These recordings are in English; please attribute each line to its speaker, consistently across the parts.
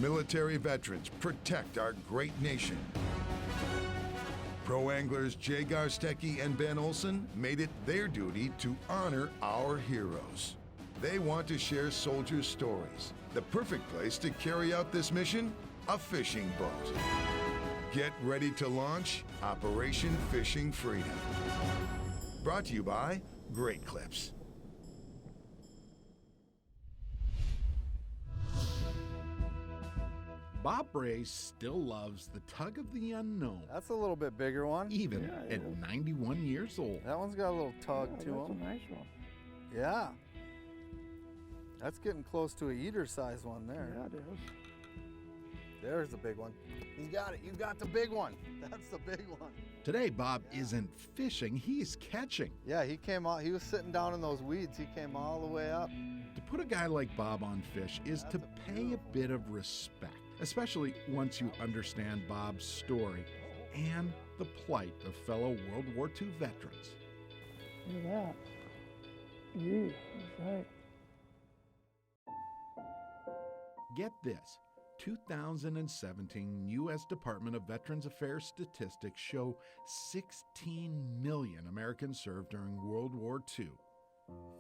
Speaker 1: military veterans protect our great nation. Pro anglers Jay Garstecki and Ben Olson made it their duty to honor our heroes. They want to share soldiers' stories. The perfect place to carry out this mission? A fishing boat. Get ready to launch Operation Fishing Freedom. Brought to you by Great Clips.
Speaker 2: Bob Bray still loves the tug of the unknown.
Speaker 3: That's a little bit bigger one.
Speaker 2: Even at 91 years old.
Speaker 3: That one's got a little tug to
Speaker 4: that's
Speaker 3: him.
Speaker 4: a nice one.
Speaker 3: Yeah. That's getting close to a eater size one there.
Speaker 4: Yeah, it is.
Speaker 3: There's the big one. He's got it. You got the big one. That's the big one.
Speaker 2: Today, Bob isn't fishing, he's catching.
Speaker 3: Yeah, he came out. He was sitting down in those weeds. He came all the way up.
Speaker 2: To put a guy like Bob on fish is to pay a bit of respect, especially once you understand Bob's story and the plight of fellow World War II veterans.
Speaker 4: Look at that. Yeah, that's right.
Speaker 2: Get this. 2017 U.S. Department of Veterans Affairs statistics show 16 million Americans served during World War II.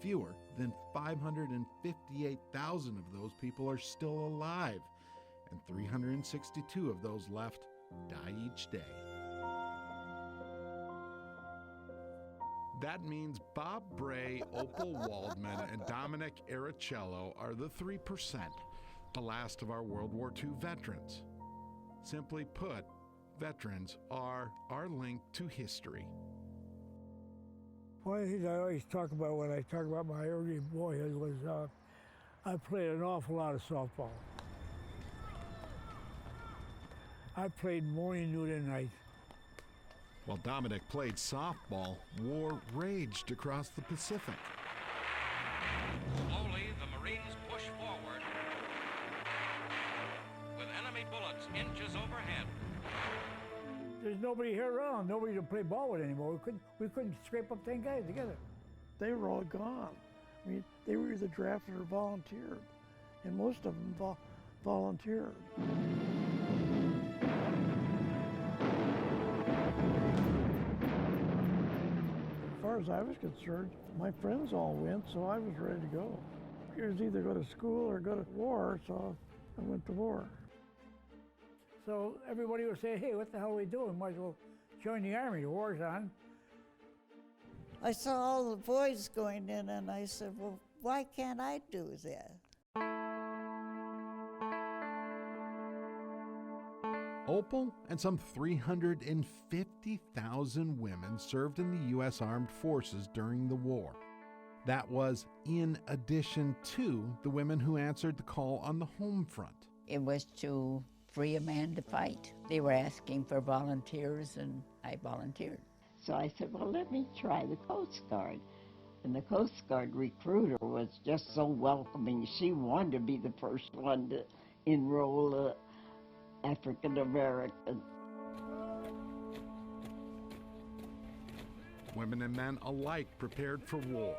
Speaker 2: Fewer than 558,000 of those people are still alive, and 362 of those left die each day. That means Bob Bray, Opel Waldman, and Dominic Aricello are the 3%. The last of our World War II veterans. Simply put, veterans are our link to history.
Speaker 4: One of the things I always talk about when I talk about my early boyhood was I played an awful lot of softball. I played morning, noon, and night.
Speaker 2: While Dominic played softball, war raged across the Pacific.
Speaker 5: Slowly, the Marines pushed forward with enemy bullets inches overhead.
Speaker 4: There's nobody here around, nobody to play ball with anymore. We couldn't scrape up 10 guys together. They were all gone. I mean, they were either drafted or volunteered, and most of them volunteered. As far as I was concerned, my friends all went, so I was ready to go. It was either go to school or go to war, so I went to war. So everybody would say, hey, what the hell are we doing? Might as well join the Army, the war's on.
Speaker 6: I saw all the boys going in and I said, well, why can't I do that?
Speaker 2: Opel and some 350,000 women served in the U.S. Armed Forces during the war. That was in addition to the women who answered the call on the home front.
Speaker 7: It was to free a man to fight. They were asking for volunteers, and I volunteered.
Speaker 8: So I said, well, let me try the Coast Guard. And the Coast Guard recruiter was just so welcoming. She wanted to be the first one to enroll African American.
Speaker 2: Women and men alike prepared for war.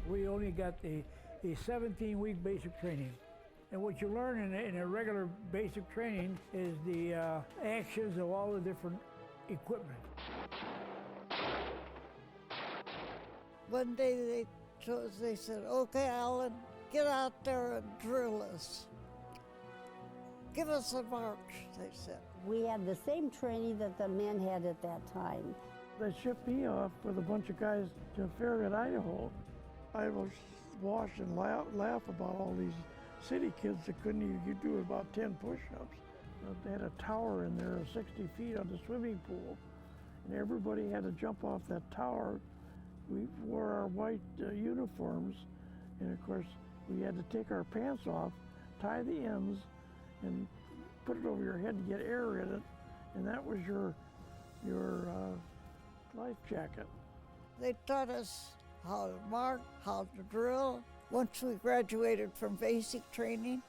Speaker 4: We only got the 17-week basic training. And what you learn in a regular basic training is the actions of all the different equipment.
Speaker 6: One day they said, okay, Alan, get out there and drill us. Give us a march, they said.
Speaker 9: We had the same training that the men had at that time.
Speaker 4: They shipped me off with a bunch of guys to Farragut, Idaho. I was watch and laugh about all these city kids that couldn't even do about 10 push-ups. They had a tower in there 60 feet on the swimming pool, and everybody had to jump off that tower. We wore our white uniforms, and of course we had to take our pants off, tie the ends, and put it over your head to get air in it, and that was your life jacket.
Speaker 6: They taught us how to mark, how to drill. Once we graduated from basic training,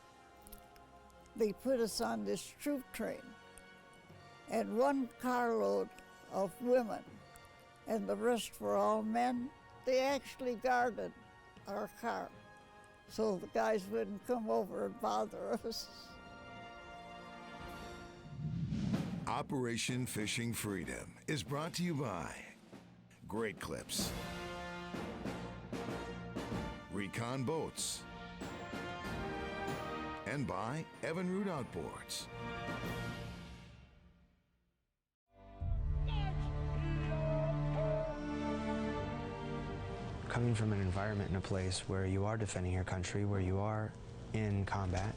Speaker 6: they put us on this troop train, and one carload of women, and the rest were all men. They actually guarded our car. so the guys wouldn't come over and bother us.
Speaker 1: Operation Fishing Freedom is brought to you by Great Clips, Recon Boats, and by Evinrude Outboards.
Speaker 10: Coming from an environment in a place where you are defending your country, where you are in combat,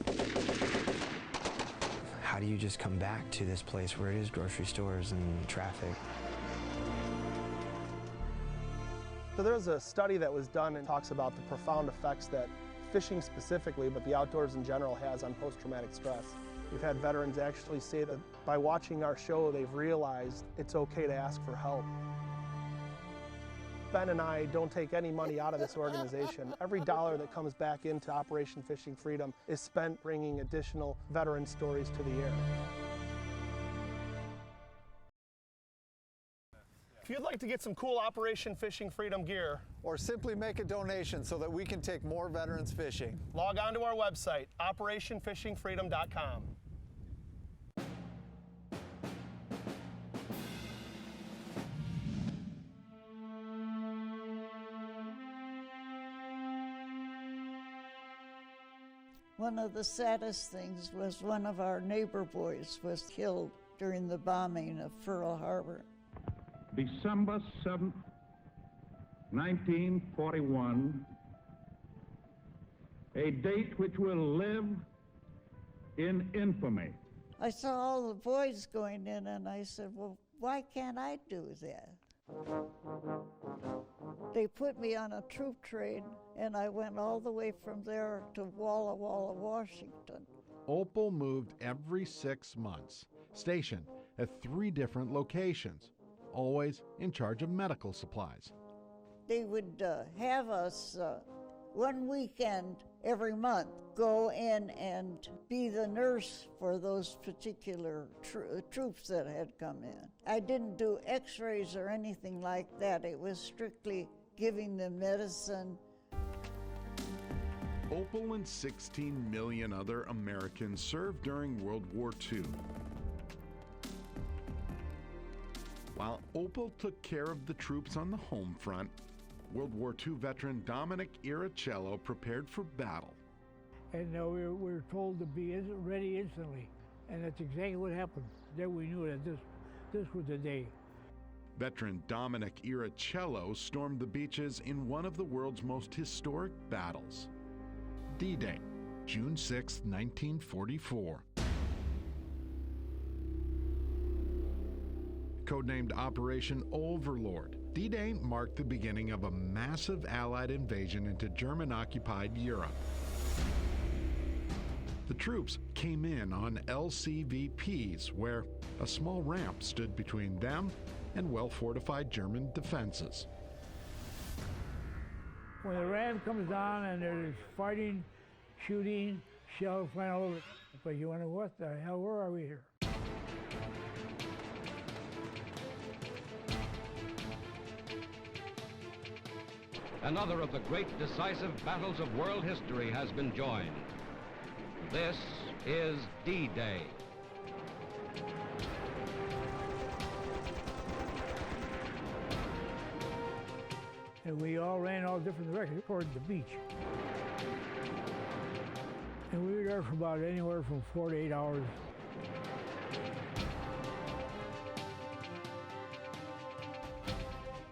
Speaker 10: how do you just come back to this place where it is grocery stores and traffic?
Speaker 11: So there's a study that was done and talks about the profound effects that fishing specifically, but the outdoors in general, has on post-traumatic stress. We've had veterans actually say that by watching our show, they've realized it's okay to ask for help. Ben and I don't take any money out of this organization. Every dollar that comes back into Operation Fishing Freedom is spent bringing additional veteran stories to the air. If you'd like to get some cool Operation Fishing Freedom gear,
Speaker 3: Or simply make a donation so that we can take more veterans fishing.
Speaker 11: log on to our website, operationfishingfreedom.com.
Speaker 6: One of the saddest things was one of our neighbor boys was killed during the bombing of Pearl Harbor.
Speaker 12: December 7th, 1941, a date which will live in infamy.
Speaker 6: I saw all the boys going in and I said, well, why can't I do that? They put me on a troop train and I went all the way from there to Walla Walla, Washington.
Speaker 2: Opel moved every 6 months, stationed at 3 different locations, always in charge of medical supplies.
Speaker 6: They would have us one weekend every month go in and be the nurse for those particular troops that had come in. I didn't do x-rays or anything like that. It was strictly giving them medicine.
Speaker 2: Opel and 16 million other Americans served during World War II. While Opel took care of the troops on the home front, World War II veteran Dominic Iricello prepared for battle.
Speaker 13: And we were told to be ready instantly, and that's exactly what happened. Then we knew that this was the day.
Speaker 2: Veteran Dominic Iricello stormed the beaches in one of the world's most historic battles, D-Day, June 6, 1944. Codenamed Operation Overlord, D-Day marked the beginning of a massive Allied invasion into German-occupied Europe. The troops came in on LCVPs, where a small ramp stood between them and well-fortified German defenses.
Speaker 13: When the ram comes on and there's fighting, shooting, shells flying all over, but you wonder, what the hell, where are we here?
Speaker 5: Another of the great decisive battles of world history has been joined. This is D-Day.
Speaker 13: And we all ran all different directions toward the beach. And we were there for about anywhere from 4 to 8 hours.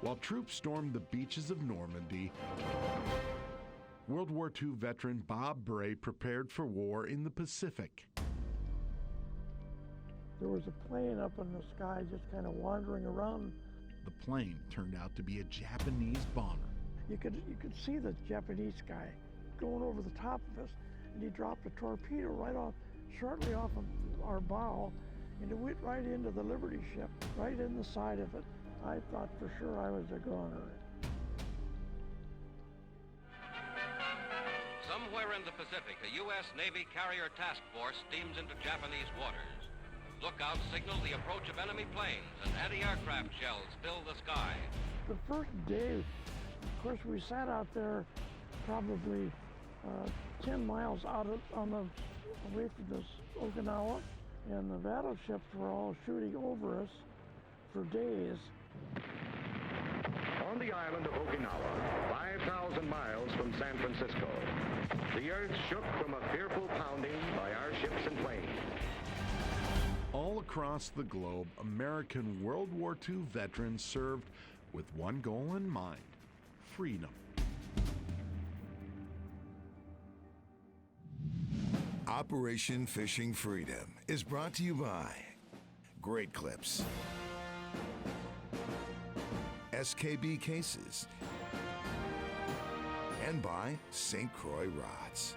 Speaker 2: While troops stormed the beaches of Normandy, World War II veteran Bob Bray prepared for war in the Pacific.
Speaker 4: There was a plane up in the sky just kind of wandering around.
Speaker 2: The plane turned out to be a Japanese bomber.
Speaker 4: You could see the Japanese guy going over the top of us, and he dropped a torpedo right off, shortly off of our bow, and it went right into the Liberty ship, right in the side of it. I thought for sure I was a goner.
Speaker 5: Somewhere in the Pacific, a U.S. Navy carrier task force steams into Japanese waters. Lookouts signal the approach of enemy planes, and anti-aircraft shells fill the sky.
Speaker 4: The first day, of course, we sat out there probably 10 miles away from this Okinawa, and the battleships were all shooting over us for days.
Speaker 14: On the island of Okinawa, 5,000 miles from San Francisco, the earth shook from a fearful pounding by our ships and planes.
Speaker 2: All across the globe, American World War II veterans served with one goal in mind: freedom.
Speaker 1: Operation Fishing Freedom is brought to you by Great Clips, SKB Cases, and by St. Croix Rods.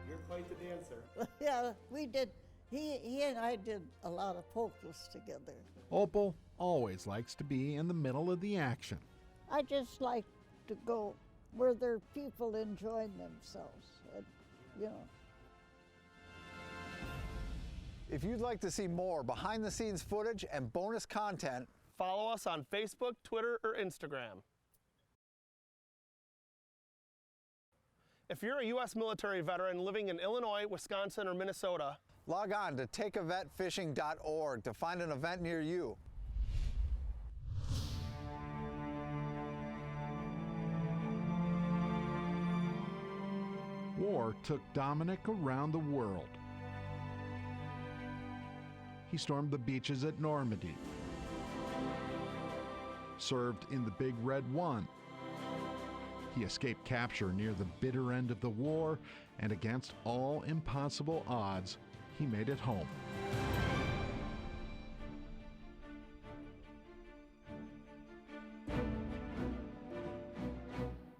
Speaker 11: You're quite the dancer.
Speaker 6: Yeah, we did. He and I did a lot of polkas together.
Speaker 2: Opel always likes to be in the middle of the action.
Speaker 6: I just like to go where there are people enjoying themselves, you know.
Speaker 3: If you'd like to see more behind-the-scenes footage and bonus content,
Speaker 11: Follow us on Facebook, Twitter, or Instagram. If you're a U.S. military veteran living in Illinois, Wisconsin, or Minnesota,
Speaker 3: log on to takeavetfishing.org to find an event near you.
Speaker 2: War took Dominic around the world. He stormed the beaches at Normandy, served in the Big Red One. He escaped capture near the bitter end of the war, and against all impossible odds, he made it home.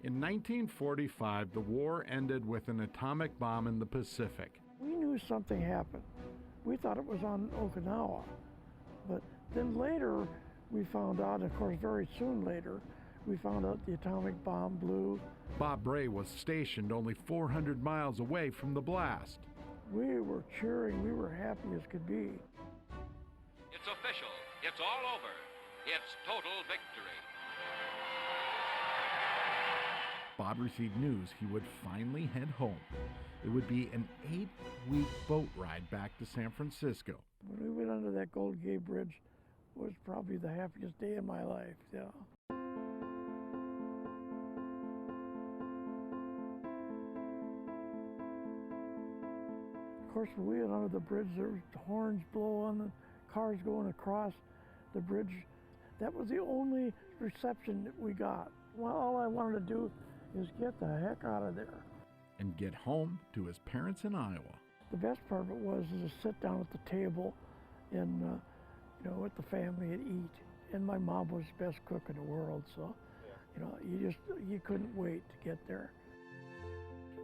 Speaker 2: In 1945, the war ended with an atomic bomb in the Pacific.
Speaker 4: We knew something happened. We thought it was on Okinawa. But then later, we found out, of course, very soon later, we found out the atomic bomb blew.
Speaker 2: Bob Bray was stationed only 400 miles away from the blast.
Speaker 4: We were cheering. We were happy as could be.
Speaker 5: It's official. It's all over. It's total victory.
Speaker 2: Bob received news he would finally head home. It would be an 8-week boat ride back to San Francisco.
Speaker 4: When we went under that Golden Gate Bridge, it was probably the happiest day of my life, yeah. Of course, when we went under the bridge, there was horns blowing and cars going across the bridge. That was the only reception that we got. Well, all I wanted to do is get the heck out of there.
Speaker 2: And get home to his parents in Iowa.
Speaker 4: The best part of it was to sit down at the table and, with the family and eat. And my mom was the best cook in the world, so, you couldn't wait to get there.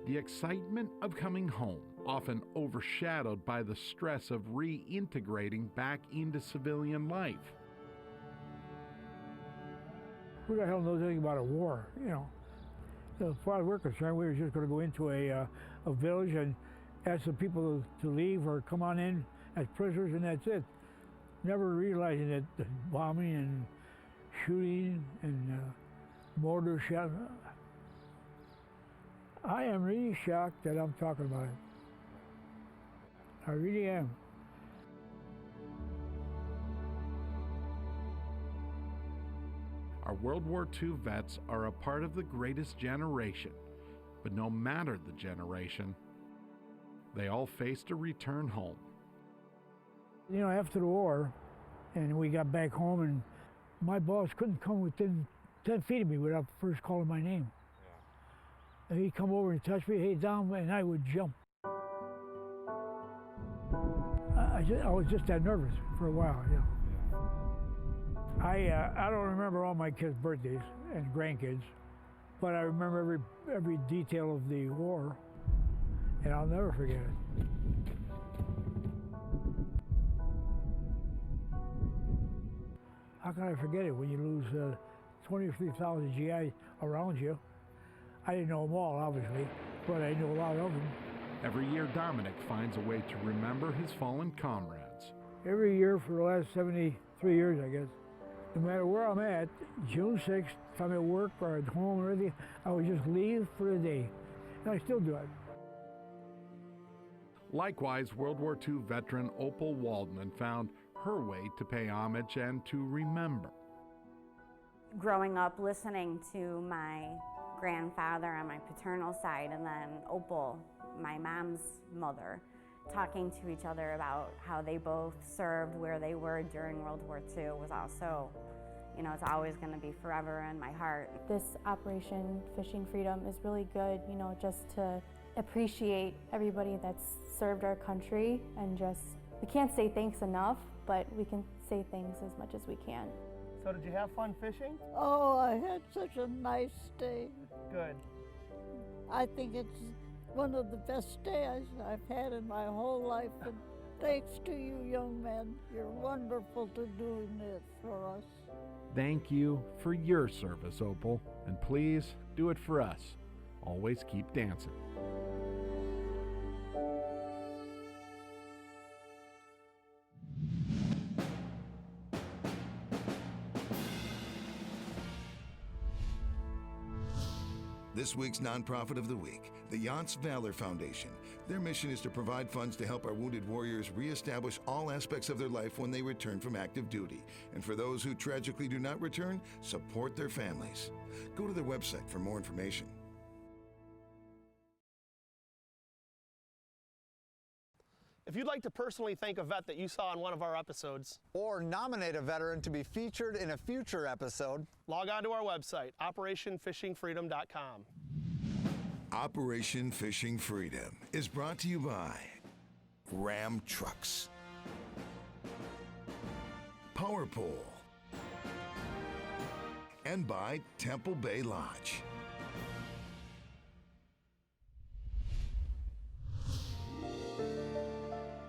Speaker 2: The excitement of coming home, often overshadowed by the stress of reintegrating back into civilian life.
Speaker 13: Who the hell knows anything about a war, As far as we're concerned, we were just going to go into a village and ask the people to leave or come on in as prisoners, and that's it. Never realizing that the bombing and shooting and mortar shot. I am really shocked that I'm talking about it. I really am.
Speaker 2: Our World War II vets are a part of the greatest generation, but no matter the generation, they all faced a return home.
Speaker 13: After the war, and we got back home, and my boss couldn't come within 10 feet of me without first calling my name. Yeah. And he'd come over and touch me, hey, Dom, and I would jump. I was just that nervous for a while, I don't remember all my kids' birthdays and grandkids, but I remember every detail of the war, and I'll never forget it. How can I forget it when you lose 23,000 GI around you? I didn't know them all, obviously, but I knew a lot of them.
Speaker 2: Every year, Dominic finds a way to remember his fallen comrades.
Speaker 13: every year for the last 73 years, I guess. No matter where I'm at, June 6th, if I'm at work or at home or anything, I would just leave for the day. And I still do it.
Speaker 2: Likewise, World War II veteran Opel Waldman found her way to pay homage and to remember.
Speaker 15: Growing up listening to my grandfather on my paternal side and then Opel, my mom's mother, talking to each other about how they both served, where they were during World War II was also, you know, it's always going to be forever in my heart.
Speaker 16: This Operation Fishing Freedom is really good, you know, just to appreciate everybody that's served our country and just, we can't say thanks enough, but we can say thanks as much as we can.
Speaker 11: So did you have fun fishing?
Speaker 6: Oh, I had such a nice day.
Speaker 11: Good.
Speaker 6: I think it's one of the best days I've had in my whole life, and thanks to you young men. You're wonderful to doing this for us.
Speaker 2: Thank you for your service, Opel, and please do it for us. Always keep dancing.
Speaker 1: This week's nonprofit of the week, the Younts Valor Foundation. Their mission is to provide funds to help our wounded warriors reestablish all aspects of their life when they return from active duty. And for those who tragically do not return, support their families. Go to their website for more information.
Speaker 11: If you'd like to personally thank a vet that you saw in one of our episodes,
Speaker 3: or nominate a veteran to be featured in a future episode,
Speaker 11: log on to our website, operationfishingfreedom.com.
Speaker 1: Operation Fishing Freedom is brought to you by Ram Trucks, Power Pole, and by Temple Bay Lodge.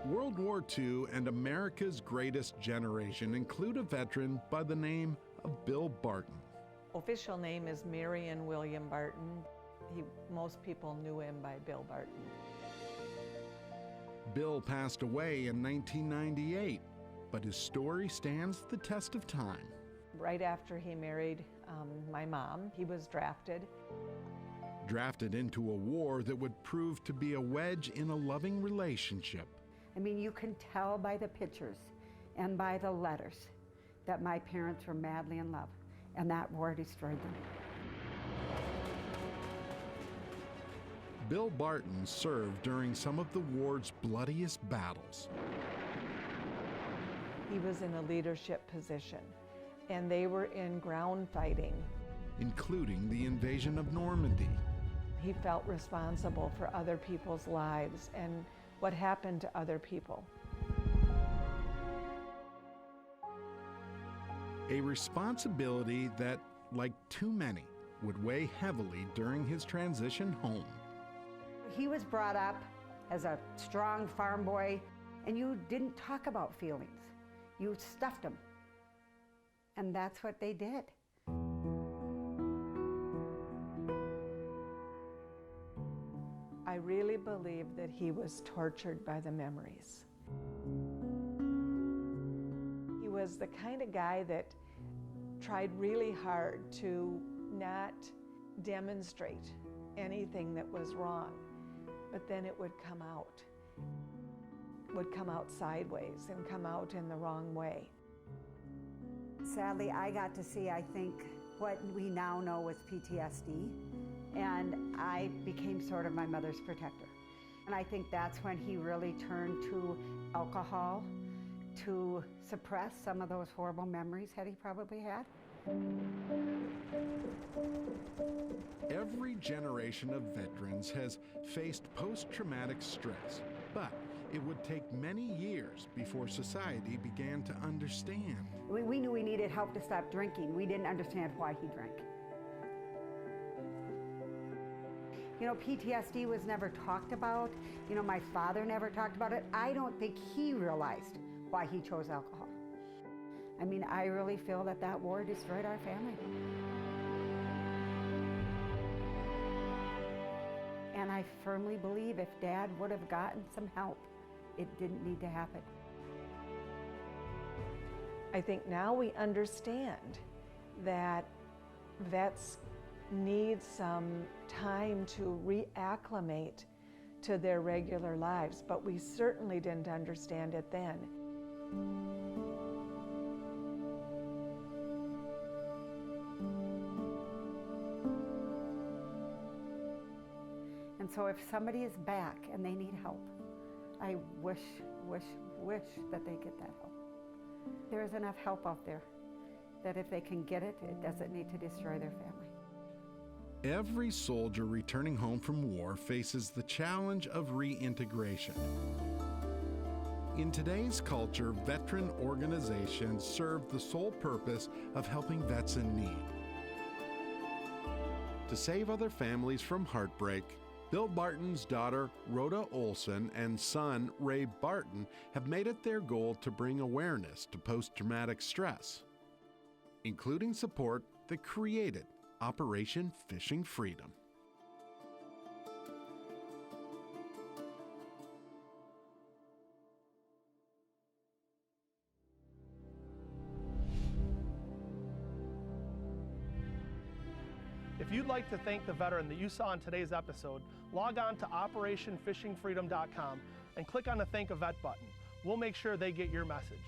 Speaker 2: World War II and America's greatest generation include a veteran by the name of Bill Barton.
Speaker 17: Official name is Marion William Barton. Most people knew him by Bill Barton.
Speaker 2: Bill passed away in 1998, but his story stands the test of time.
Speaker 17: Right after he married my mom, he was drafted.
Speaker 2: Drafted into a war that would prove to be a wedge in a loving relationship.
Speaker 18: I mean, you can tell by the pictures and by the letters that my parents were madly in love, and that war destroyed them.
Speaker 2: Bill Barton served during some of the war's bloodiest battles.
Speaker 17: He was in a leadership position, and they were in ground fighting,
Speaker 2: including the invasion of Normandy.
Speaker 17: He felt responsible for other people's lives and what happened to other people.
Speaker 2: A responsibility that, like too many, would weigh heavily during his transition home.
Speaker 18: He was brought up as a strong farm boy, and you didn't talk about feelings. You stuffed them. And that's what they did.
Speaker 17: I really believe that he was tortured by the memories. He was the kind of guy that tried really hard to not demonstrate anything that was wrong, but then it would come out sideways and come out in the wrong way.
Speaker 18: Sadly, I got to see, I think, what we now know was PTSD, and I became sort of my mother's protector. And I think that's when he really turned to alcohol to suppress some of those horrible memories that he probably had.
Speaker 2: Every generation of veterans has faced post-traumatic stress, but it would take many years before society began to understand.
Speaker 18: We knew we needed help to stop drinking. We didn't understand why he drank. You know, PTSD was never talked about. You know, my father never talked about it. I don't think he realized why he chose alcohol. I mean, I really feel that that war destroyed our family. And I firmly believe if Dad would have gotten some help, it didn't need to happen.
Speaker 17: I think now we understand that vets need some time to reacclimate to their regular lives, but we certainly didn't understand it then.
Speaker 18: And so if somebody is back and they need help, I wish that they get that help. There is enough help out there that if they can get it, it doesn't need to destroy their family.
Speaker 2: Every soldier returning home from war faces the challenge of reintegration. In today's culture, veteran organizations serve the sole purpose of helping vets in need. To save other families from heartbreak, Bill Barton's daughter, Rhoda Olson, and son, Ray Barton, have made it their goal to bring awareness to post-traumatic stress, including support that created Operation Fishing Freedom.
Speaker 11: If you'd like to thank the veteran that you saw in today's episode, log on to OperationFishingFreedom.com and click on the Thank a Vet button. We'll make sure they get your message.